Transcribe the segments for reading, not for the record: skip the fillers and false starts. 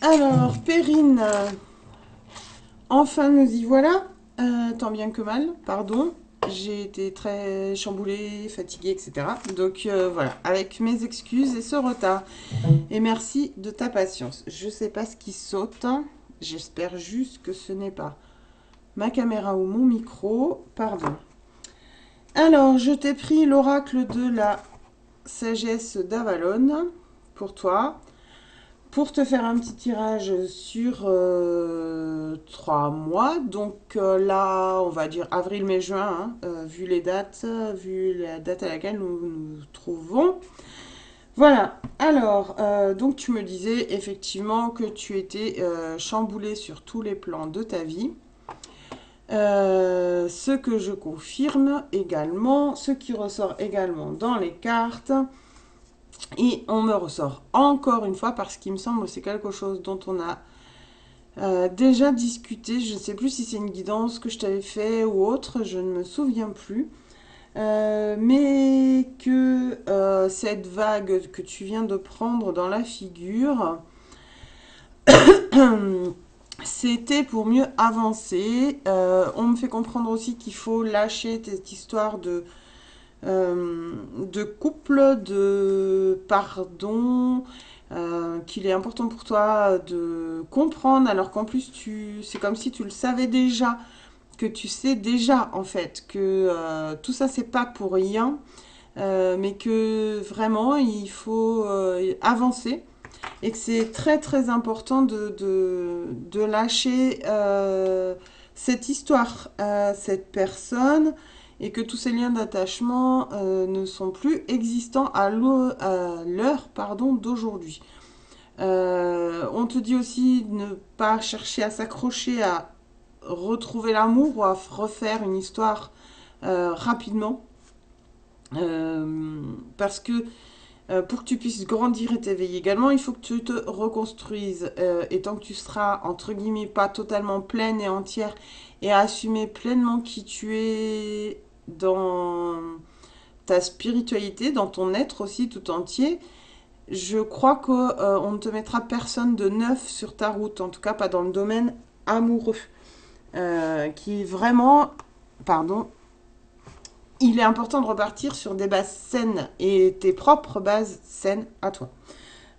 Alors, Perrine, enfin nous y voilà. Tant bien que mal, pardon. J'ai été très chamboulée, fatiguée, etc. Donc voilà, avec mes excuses et ce retard. Et merci de ta patience. Je sais pas ce qui saute. J'espère juste que ce n'est pas ma caméra ou mon micro. Pardon. Alors, je t'ai pris l'oracle de la sagesse d'Avalon pour toi. Pour te faire un petit tirage sur 3 mois, donc là, on va dire avril, mai, juin, hein, vu les dates, vu la date à laquelle nous nous trouvons. Voilà, alors, donc tu me disais effectivement que tu étais chamboulé sur tous les plans de ta vie. Ce que je confirme également, ce qui ressort également dans les cartes. Et on me ressort encore une fois parce qu'il me semble que c'est quelque chose dont on a déjà discuté. Je ne sais plus si c'est une guidance que je t'avais fait ou autre, je ne me souviens plus. Mais que cette vague que tu viens de prendre dans la figure, c'était pour mieux avancer. On me fait comprendre aussi qu'il faut lâcher cette histoire de couple, de pardon, qu'il est important pour toi de comprendre, alors qu'en plus c'est comme si tu le savais déjà, que tu sais déjà en fait que tout ça c'est pas pour rien, mais que vraiment il faut avancer et que c'est très très important de lâcher cette histoire, cette personne, et que tous ces liens d'attachement ne sont plus existants à l'heure d'aujourd'hui. On te dit aussi de ne pas chercher à s'accrocher à retrouver l'amour ou à refaire une histoire rapidement. Parce que pour que tu puisses grandir et t'éveiller également, il faut que tu te reconstruises. Et tant que tu seras, entre guillemets, pas totalement pleine et entière et à assumer pleinement qui tu es dans ta spiritualité, dans ton être aussi tout entier, je crois qu'on ne te mettra personne de neuf sur ta route, en tout cas pas dans le domaine amoureux. Qui vraiment, pardon, il est important de repartir sur des bases saines et tes propres bases saines à toi.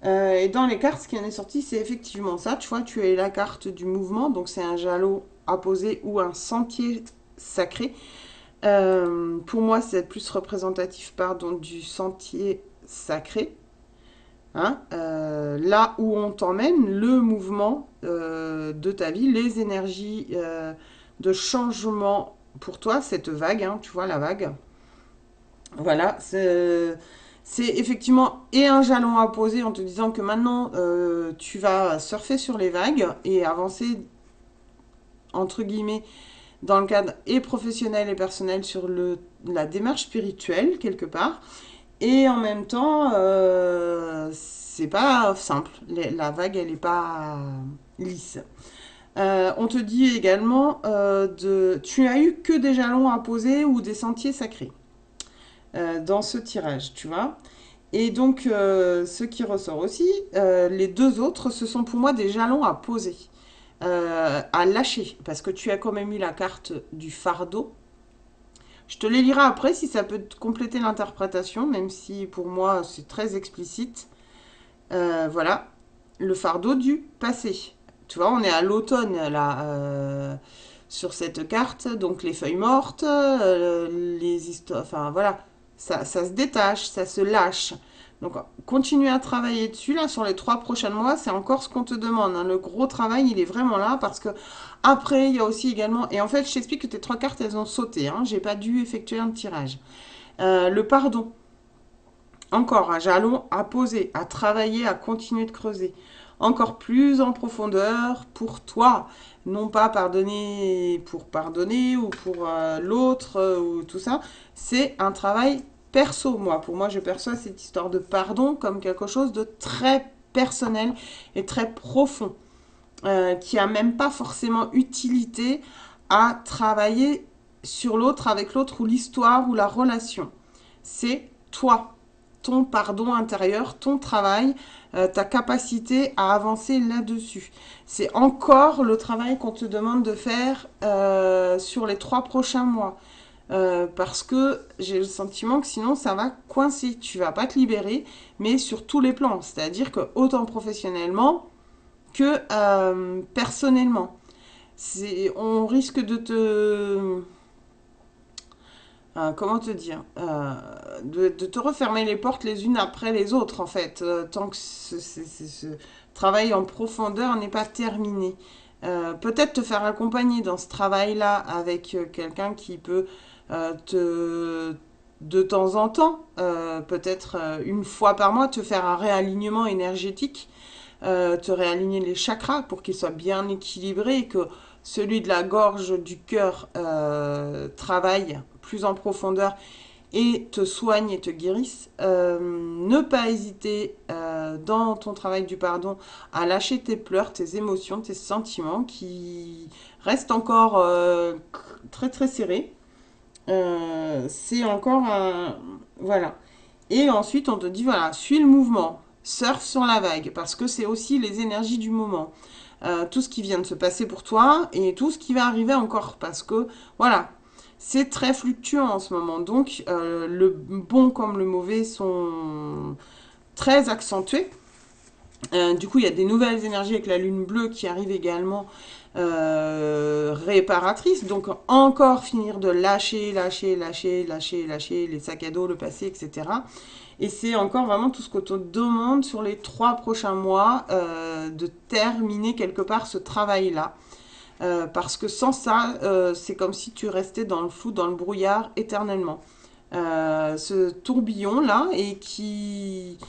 Et dans les cartes, ce qui en est sorti, c'est effectivement ça. Tu vois, tu as la carte du mouvement, donc c'est un jalon à poser ou un sentier sacré. Pour moi, c'est plus représentatif, pardon, du sentier sacré. Hein, là où on t'emmène, le mouvement de ta vie, les énergies de changement pour toi, cette vague, hein, tu vois la vague. Voilà, c'est effectivement et un jalon à poser en te disant que maintenant tu vas surfer sur les vagues et avancer entre guillemets dans le cadre et professionnel et personnel sur la démarche spirituelle quelque part. Et en même temps, c'est pas simple. La vague, elle n'est pas lisse. On te dit également tu as eu que des jalons à poser ou des sentiers sacrés dans ce tirage, tu vois. Et donc, ce qui ressort aussi, les deux autres, ce sont pour moi des jalons à poser, à lâcher, parce que tu as quand même eu la carte du fardeau. Je te les lirai après si ça peut compléter l'interprétation, même si pour moi c'est très explicite. Voilà, le fardeau du passé. Tu vois, on est à l'automne là, sur cette carte, donc les feuilles mortes, les histoires, enfin voilà, ça se détache, ça se lâche. Donc continue à travailler dessus là sur les 3 prochains mois, c'est encore ce qu'on te demande, hein. Le gros travail il est vraiment là parce que après il y a aussi également, et en fait je t'explique que tes 3 cartes elles ont sauté, hein, j'ai pas dû effectuer un tirage. Le pardon, encore un jalon à poser, à travailler, à continuer de creuser. Encore plus en profondeur pour toi. Non pas pardonner pour pardonner ou pour l'autre ou tout ça. C'est un travail perso, moi. Pour moi, je perçois cette histoire de pardon comme quelque chose de très personnel et très profond. Qui a même pas forcément utilité à travailler sur l'autre, avec l'autre ou l'histoire ou la relation. C'est toi ton pardon intérieur, ton travail, ta capacité à avancer là-dessus. C'est encore le travail qu'on te demande de faire sur les 3 prochains mois. Parce que j'ai le sentiment que sinon ça va coincer. Tu vas pas te libérer, mais sur tous les plans. C'est-à-dire que autant professionnellement que personnellement. On risque de te comment te dire, de te refermer les portes les unes après les autres, en fait, tant que ce travail en profondeur n'est pas terminé. Peut-être te faire accompagner dans ce travail-là avec quelqu'un qui peut de temps en temps, peut-être une fois par mois, te faire un réalignement énergétique, te réaligner les chakras pour qu'ils soient bien équilibrés et que celui de la gorge, du cœur, travaille plus en profondeur et te soigne et te guérisse. Ne pas hésiter dans ton travail du pardon à lâcher tes pleurs, tes émotions, tes sentiments qui restent encore très très serrés. C'est encore un... Voilà. Et ensuite, on te dit, voilà, suis le mouvement, surfe sur la vague, parce que c'est aussi les énergies du moment. Tout ce qui vient de se passer pour toi et tout ce qui va arriver encore, parce que, voilà, c'est très fluctuant en ce moment. Donc, le bon comme le mauvais sont très accentués. Du coup, il y a des nouvelles énergies avec la lune bleue qui arrive également réparatrice. Donc, encore finir de lâcher les sacs à dos, le passé, etc. Et c'est encore vraiment tout ce qu'on te demande sur les 3 prochains mois de terminer quelque part ce travail-là. Parce que sans ça, c'est comme si tu restais dans le flou, dans le brouillard éternellement. Ce tourbillon-là et qui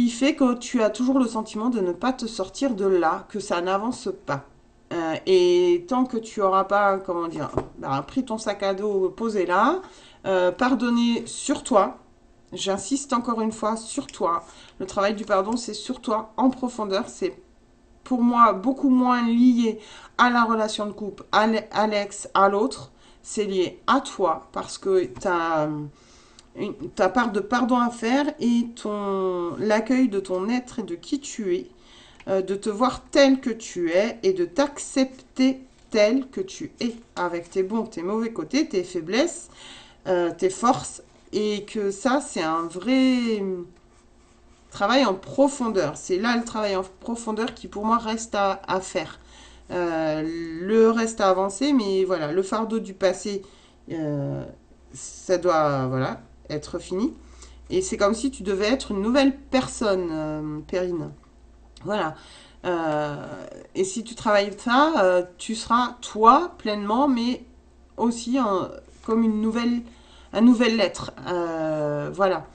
fait que tu as toujours le sentiment de ne pas te sortir de là, que ça n'avance pas. Et tant que tu n'auras pas, comment dire, pris ton sac à dos, posé là, pardonner sur toi, j'insiste encore une fois sur toi. Le travail du pardon, c'est sur toi en profondeur. C'est pour moi beaucoup moins lié à la relation de couple, à l'ex, à l'autre. C'est lié à toi parce que tu as ta part de pardon à faire et l'accueil de ton être et de qui tu es, de te voir tel que tu es et de t'accepter tel que tu es, avec tes bons, tes mauvais côtés, tes faiblesses, tes forces, et que ça, c'est un vrai travail en profondeur. C'est là le travail en profondeur qui, pour moi, reste à faire. Le reste à avancer, mais voilà, le fardeau du passé, ça doit voilà, être fini. Et c'est comme si tu devais être une nouvelle personne, Perrine. Voilà. Euh, et si tu travailles ça, tu seras toi pleinement, mais aussi comme un nouvel être. Voilà.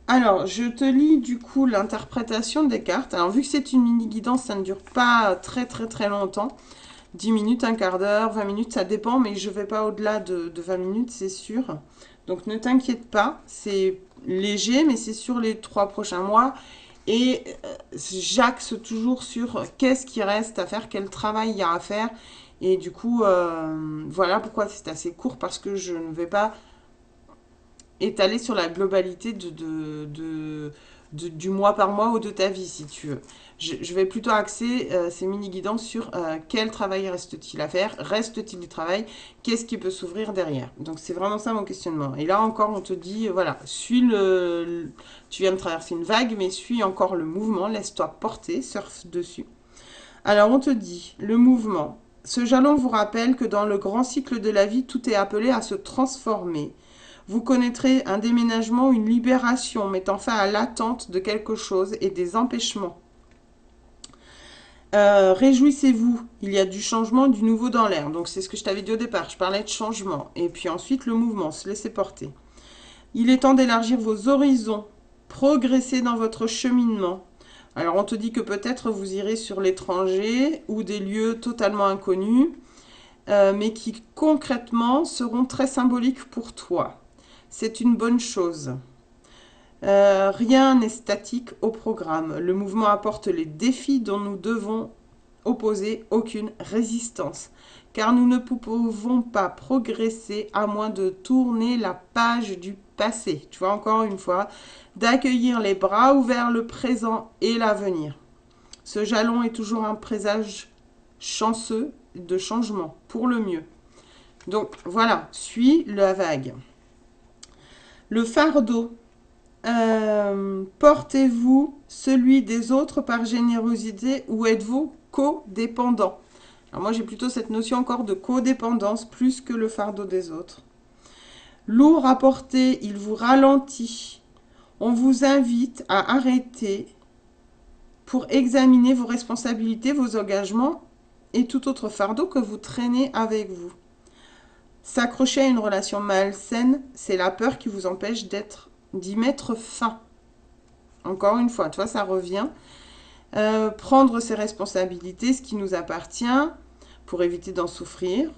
Alors, je te lis du coup l'interprétation des cartes. Alors, vu que c'est une mini-guidance, ça ne dure pas très très très longtemps. 10 minutes, un quart d'heure, 20 minutes, ça dépend, mais je ne vais pas au-delà de 20 minutes, c'est sûr. Donc, ne t'inquiète pas, c'est léger, mais c'est sur les 3 prochains mois. Et j'axe toujours sur qu'est-ce qui reste à faire, quel travail il y a à faire. Et du coup, voilà pourquoi c'est assez court, parce que je ne vais pas étaler sur la globalité du mois par mois ou de ta vie, si tu veux. Je vais plutôt axer ces mini-guidances sur quel travail reste-t-il à faire, reste-t-il du travail, qu'est-ce qui peut s'ouvrir derrière. Donc c'est vraiment ça mon questionnement. Et là encore, on te dit, voilà, tu viens de traverser une vague, mais suis encore le mouvement, laisse-toi porter, surfe dessus. Alors on te dit, le mouvement. Ce jalon vous rappelle que dans le grand cycle de la vie, tout est appelé à se transformer. Vous connaîtrez un déménagement, une libération mettant fin à l'attente de quelque chose et des empêchements. Réjouissez-vous, il y a du changement, du nouveau dans l'air. Donc c'est ce que je t'avais dit au départ, je parlais de changement. Et puis ensuite le mouvement, se laisser porter. Il est temps d'élargir vos horizons, progresser dans votre cheminement. Alors on te dit que peut-être vous irez sur l'étranger ou des lieux totalement inconnus, mais qui concrètement seront très symboliques pour toi. C'est une bonne chose. Rien n'est statique au programme. Le mouvement apporte les défis dont nous devons opposer aucune résistance. Car nous ne pouvons pas progresser à moins de tourner la page du passé. Tu vois, encore une fois, d'accueillir les bras ouverts le présent et l'avenir. Ce jalon est toujours un présage chanceux de changement pour le mieux. Donc voilà, suis la vague. Le fardeau. Portez-vous celui des autres par générosité ou êtes-vous codépendant? Alors moi j'ai plutôt cette notion encore de codépendance plus que le fardeau des autres. Lourd à porter, il vous ralentit. On vous invite à arrêter pour examiner vos responsabilités, vos engagements et tout autre fardeau que vous traînez avec vous. S'accrocher à une relation malsaine, c'est la peur qui vous empêche d'y mettre fin. Encore une fois, toi, ça revient. Prendre ses responsabilités, ce qui nous appartient, pour éviter d'en souffrir.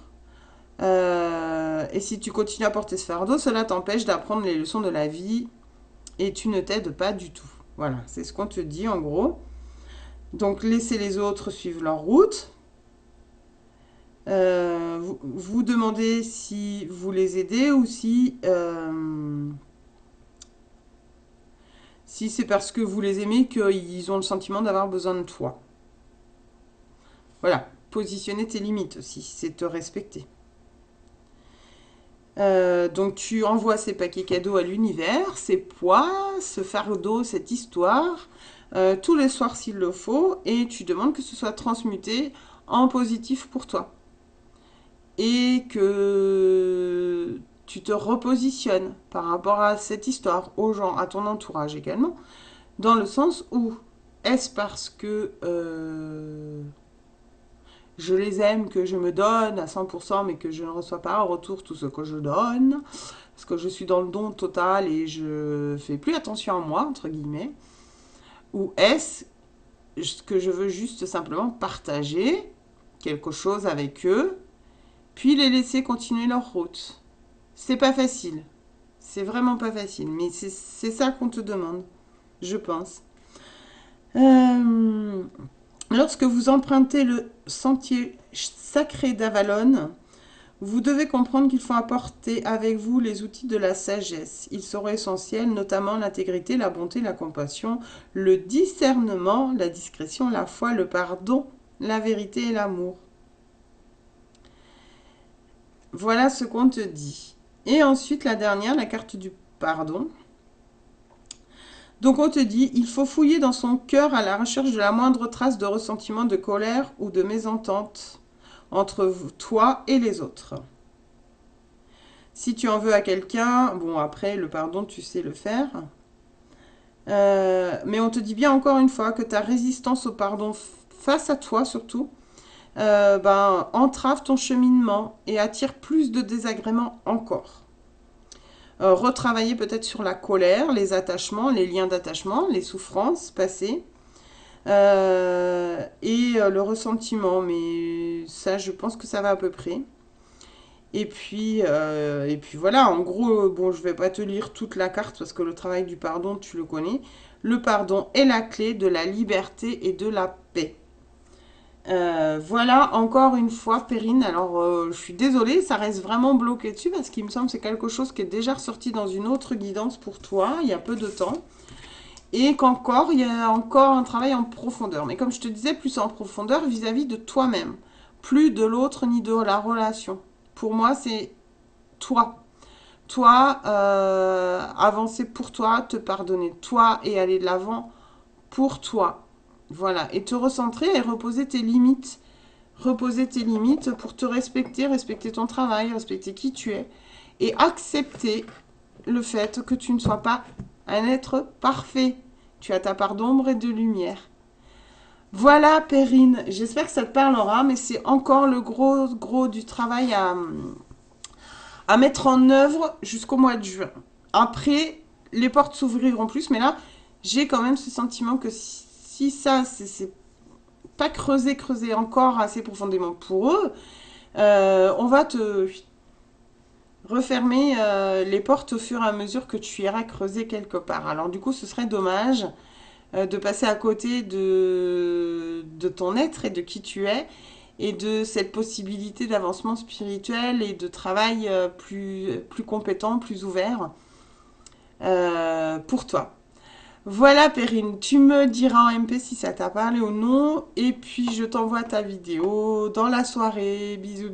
Et si tu continues à porter ce fardeau, cela t'empêche d'apprendre les leçons de la vie et tu ne t'aides pas du tout. Voilà, c'est ce qu'on te dit en gros. Donc, laissez les autres suivre leur route. Vous demandez si vous les aidez ou si c'est parce que vous les aimez qu'ils ont le sentiment d'avoir besoin de toi. Voilà, positionner tes limites aussi, c'est te respecter. Donc tu envoies ces paquets cadeaux à l'univers, ces poids, ce fardeau, cette histoire, tous les soirs s'il le faut, et tu demandes que ce soit transmuté en positif pour toi. Et que tu te repositionnes par rapport à cette histoire, aux gens, à ton entourage également, dans le sens où est-ce parce que je les aime, que je me donne à 100%, mais que je ne reçois pas en retour tout ce que je donne, parce que je suis dans le don total et je fais plus attention à moi, entre guillemets, ou est-ce que je veux juste simplement partager quelque chose avec eux, puis les laisser continuer leur route. C'est pas facile. C'est vraiment pas facile, mais c'est ça qu'on te demande, je pense. Lorsque vous empruntez le sentier sacré d'Avalon, vous devez comprendre qu'il faut apporter avec vous les outils de la sagesse. Ils seront essentiels, notamment l'intégrité, la bonté, la compassion, le discernement, la discrétion, la foi, le pardon, la vérité et l'amour. Voilà ce qu'on te dit. Et ensuite, la dernière, la carte du pardon. Donc on te dit, il faut fouiller dans son cœur à la recherche de la moindre trace de ressentiment, de colère ou de mésentente entre toi et les autres. Si tu en veux à quelqu'un, bon après le pardon tu sais le faire. Mais on te dit bien encore une fois que ta résistance au pardon face à toi surtout, entrave ton cheminement et attire plus de désagréments encore. Retravailler peut-être sur la colère, les attachements, les liens d'attachement, les souffrances passées et le ressentiment. Mais ça, je pense que ça va à peu près. Et puis voilà, en gros, bon, je vais pas te lire toute la carte parce que le travail du pardon, tu le connais. Le pardon est la clé de la liberté et de la paix. Voilà, encore une fois, Perrine. Alors, je suis désolée, ça reste vraiment bloqué dessus parce qu'il me semble que c'est quelque chose qui est déjà ressorti dans une autre guidance pour toi, il y a peu de temps. Et qu'encore, il y a encore un travail en profondeur. Mais comme je te disais, plus en profondeur vis-à-vis de toi-même. Plus de l'autre ni de la relation. Pour moi, c'est toi. Toi, avancer pour toi, te pardonner toi et aller de l'avant pour toi. Voilà, et te recentrer et reposer tes limites. Reposer tes limites pour te respecter, respecter ton travail, respecter qui tu es. Et accepter le fait que tu ne sois pas un être parfait. Tu as ta part d'ombre et de lumière. Voilà, Perrine. J'espère que ça te parlera, mais c'est encore le gros du travail à mettre en œuvre jusqu'au mois de juin. Après, les portes s'ouvriront plus, mais là, j'ai quand même ce sentiment que si ça, c'est pas creuser encore assez profondément pour eux, on va te refermer les portes au fur et à mesure que tu iras creuser quelque part. Alors du coup, ce serait dommage de passer à côté de ton être et de qui tu es, et de cette possibilité d'avancement spirituel et de travail plus compétent, plus ouvert pour toi. Voilà Perrine, tu me diras en MP si ça t'a parlé ou non, et puis je t'envoie ta vidéo dans la soirée. Bisous.